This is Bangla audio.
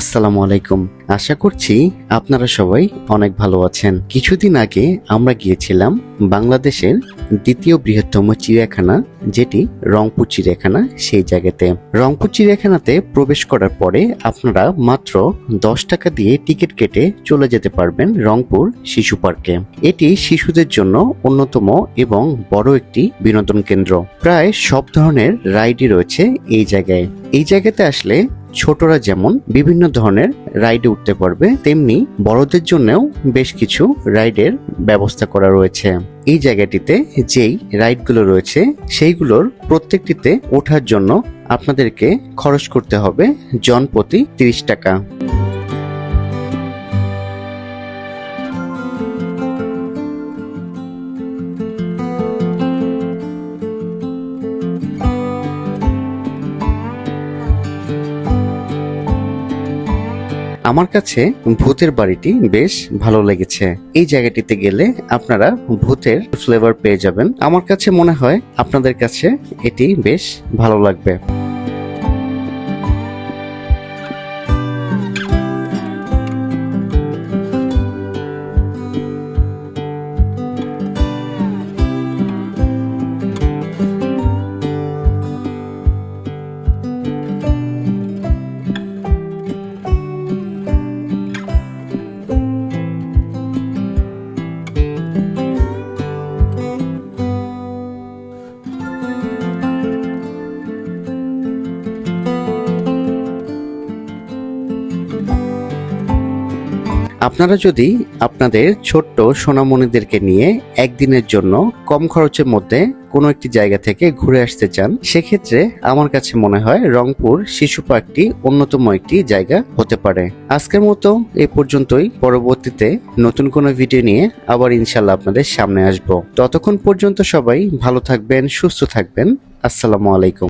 আসসালামু আলাইকুম। আশা করছি আপনারা সবাই অনেক ভালো আছেন। কিছুদিন আগে আমরা গিয়েছিলাম বাংলাদেশের দ্বিতীয় বৃহত্তম চিড়িয়াখানা, যেটি রংপুর চিড়িয়াখানা। সেই জায়গাতে রংপুর চিড়িয়াখানাতে প্রবেশ করার পরে আপনারা মাত্র 10 টাকা দিয়ে টিকিট কেটে চলে যেতে পারবেন রংপুর শিশু পার্কে। এটি শিশুদের জন্য অন্যতম এবং বড় একটি বিনোদন কেন্দ্র। প্রায় সব ধরনের রাইডই রয়েছে এই জায়গায়। এই জায়গাতে আসলে ছোটরা যেমন বিভিন্ন ধরনের রাইডে উঠতে পারবে, তেমনি বড়দের জন্যও বেশ কিছু রাইডের ব্যবস্থা করা রয়েছে। এই জায়গাটিতে যেই রাইডগুলো রয়েছে সেইগুলোর প্রত্যেকটিতে ওঠার জন্য আপনাদেরকে খরচ করতে হবে জনপ্রতি 30 টাকা। আমার কাছে ভূতের বাড়িটি বেশ ভালো লেগেছে। এই জায়গাটিতে গেলে আপনারা ভূতের ফ্লেভার পেয়ে যাবেন। আমার কাছে মনে হয় আপনাদের কাছে এটি বেশ ভালো লাগবে। আপনারা যদি আপনাদের ছোট্ট সোনামণিদেরকে নিয়ে একদিনের জন্য কম খরচের মধ্যে কোনো একটি জায়গা থেকে ঘুরে আসতে চান, সেক্ষেত্রে আমার কাছে মনে হয় রংপুর শিশু পার্কটি অন্যতম একটি জায়গা হতে পারে। আজকের মতো এই পর্যন্তই। পরবর্তীতে নতুন কোনো ভিডিও নিয়ে আবার ইনশাল্লাহ আপনাদের সামনে আসবো। ততক্ষণ পর্যন্ত সবাই ভালো থাকবেন, সুস্থ থাকবেন। আসসালামু আলাইকুম।